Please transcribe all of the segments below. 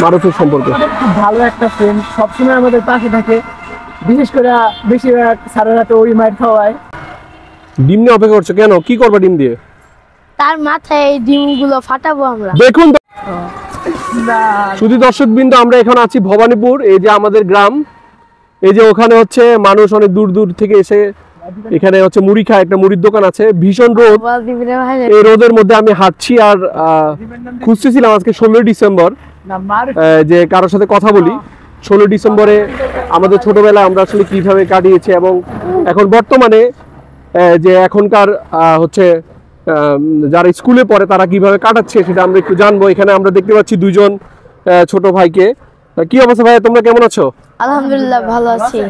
মারুফের সম্পর্কে? খুব ভালো একটা ফ্রেন্ড, সবসময় আমাদের পাশে থাকে, বিশেষ করে বেশিরভাগ স্যারেরা তো ওই মাইর খাওয়ায়। ডিম নিয়ে অপেক্ষা করছো কেন? কি করবা ডিম দিয়ে? তার মাথায় এই ডিমগুলো ফাটাবো আমরা। দেখুন শুধু দর্শকবৃন্দ, আমরা এখন আছি ভবানীপুর, এই যে আমাদের গ্রাম, এই যে ওখানে হচ্ছে মানুষ অনেক দূর দূর থেকে এসে এখানে হচ্ছে মুড়ি খায়, একটা মুড়ির দোকান আছে, ভীষণ রোদ, এই রোদের মধ্যে আমি হাঁটছি আর খুঁজতেছিলাম আজকে 16 ডিসেম্বর যে কারোর সাথে কথা বলি। 16 ডিসেম্বরে আমাদের ছোটবেলায় আমরা আসলে কিভাবে কাটিয়েছি এবং এখন বর্তমানে যে এখনকার হচ্ছে যারা স্কুলে পড়ে তারা কিভাবে কাটাচ্ছে সেটা আমরা একটু জানবো। এখানে আমরা দেখতে পাচ্ছি দুইজন ছোট ভাইকে। কি অবস্থা ভাই, তোমরা কেমন আছো? আলহামদুলিল্লাহ ভালো আছি,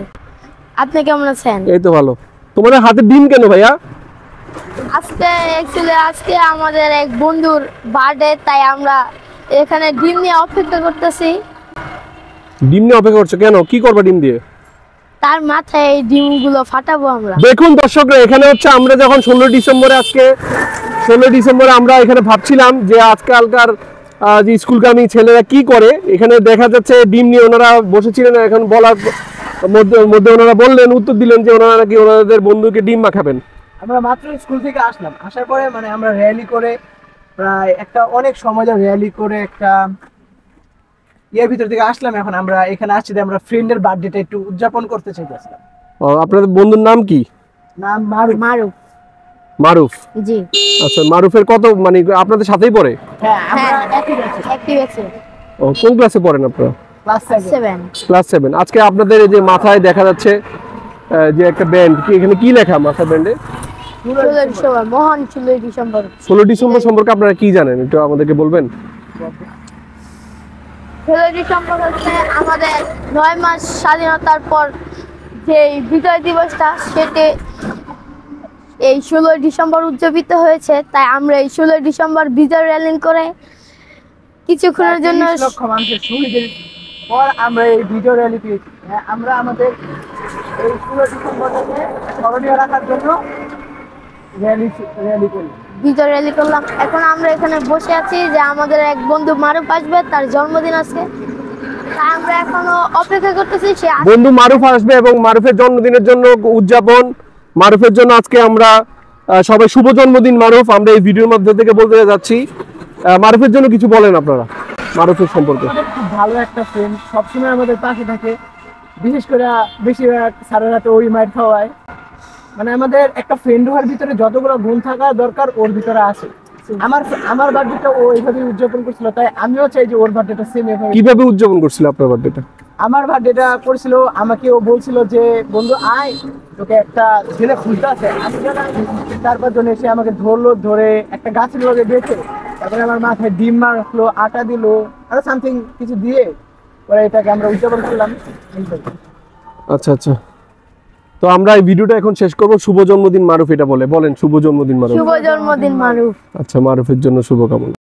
আপনি কেমন আছেন? এই তো ভালো। তোমাদের হাতে ডিম কেন ভাইয়া? আজকে আমাদের এক বন্ধুর বার্থডে, তাই আমরা এখানে ডিম নিয়ে অপেক্ষা করতেছি। ডিম নিয়ে অপেক্ষা করছো কেন? কি করবা ডিম দিয়ে? তার মাথায় এই ডিমগুলো ফাটাবো আমরা। দেখুন দর্শকরা, এখানে হচ্ছে আমরা যখন 16 ডিসেম্বরে আমরা এখানে ভাবছিলাম যে আজকালকার যে স্কুলগামী ছেলেরা কি করে, এখানে দেখা যাচ্ছে ডিম নিয়ে ওনারা বসেছিলেন। এখন বলার মধ্যে ওনারা বললেন, উত্তর দিলেন যে ওনারা নাকি ওনাদের বন্ধুকে ডিম মাখাবেন। আমরা মাত্র স্কুল থেকে আসলাম, আসার পরে মানে আমরা র্যালি করে প্রায় একটা অনেক সময় ধরে র্যালি করে একটা এর ভিতর থেকে আসলাম। এখন আমরা এখানে আসছি যে আমরা ফ্রেন্ডের বার্থডেটা একটু উদযাপন করতে চাইছিলাম। আপনাদের বন্ধুর নাম কি? নাম মারুফ। মারুফ। মারুফ, জি। আচ্ছা, মারুফের কত মানে আপনাদের সাথেই পড়ে? হ্যাঁ, আমরা একই ব্যাচে। ও, কোন ক্লাসে পড়েন আপনারা? ক্লাস 7। আজকে আপনাদের এই যে মাথায় দেখা যাচ্ছে যে একটা ব্যান্ড, কি এখানে কি লেখা মাথার ব্যান্ডে? 16 ডিসেম্বর সম্পর্কে আপনারা কি জানেন একটু আমাদেরকে বলবেন? 16 ডিসেম্বর হচ্ছে আমাদের 9 মাস স্বাধীনতার পর যে বিজয় দিবসটা, সেটা এই 16 ডিসেম্বর উদযাপিত হয়েছে। তাই আমরা এই 16 ডিসেম্বর বিজয় র্যালি করে কিছুক্ষণের জন্য লক্ষ মানুষের শহীদের পর আমরা এই ভিডিও র্যালি পেয়েছি। আমরা আমাদের এই 16 ডিসেম্বরটাকে স্মরণীয় রাখার জন্য বিজয় র্যালি করলাম। এখন আমরা এখানে বসে আছি যে আমাদের এক বন্ধু মারুফ আসবে, তার জন্মদিন আছে, তাই আমরা এখনো অপেক্ষা করতেছি সে বন্ধু মারুফ আসবে এবং মারুফের জন্মদিনের জন্য উদযাপন। মারুফের জন্য আজকে আমরা সবাই শুভ জন্মদিন মারুফ, আমরা এই ভিডিওর মধ্যে থেকে বলতে যাচ্ছি। মারুফের জন্য কিছু বলেন আপনারা মারুফের সম্পর্কে। খুব ভালো একটা ফ্রেন্ড, সবসময় আমাদের পাশে থাকে, বিশেষ করে বেশিরভাগ স্যারেরা তো ওই মাইর খাওয়ায়। মানে আমাদের একটা ফ্রেন্ড হওয়ার ভিতরে যতগুলো গুণ থাকা দরকার ওর ভিতরে আছে। আমার বার্থডেটা ও এইভাবে উদযাপন করছিল, তাই আমিও চাই যে ওর বার্থডেটা সেম এভাবে। কিভাবে উদযাপন করছিল আপনার বার্থডেটা? আমার বার্থডেটা করেছিল, আমাকে ও বলছিল যে বন্ধু আয়, তোকে একটা ছেলে খুঁজতে আছে। আমি তারপর জন্য এসে আমাকে ধরলো, ধরে একটা গাছের লগে বেঁচে, তারপরে আমার মাথায় ডিম মারলো, আটা দিল, আরো সামথিং কিছু দিয়ে পরে এটাকে আমরা উদযাপন করলাম। আচ্ছা আচ্ছা, তো আমরা এই ভিডিওটা এখন শেষ করব। শুভ জন্মদিন মারুফ, এটা বলেন শুভ জন্মদিন মারুফ। শুভ জন্মদিন মারুফ। আচ্ছা, মারুফের জন্য শুভকামনা।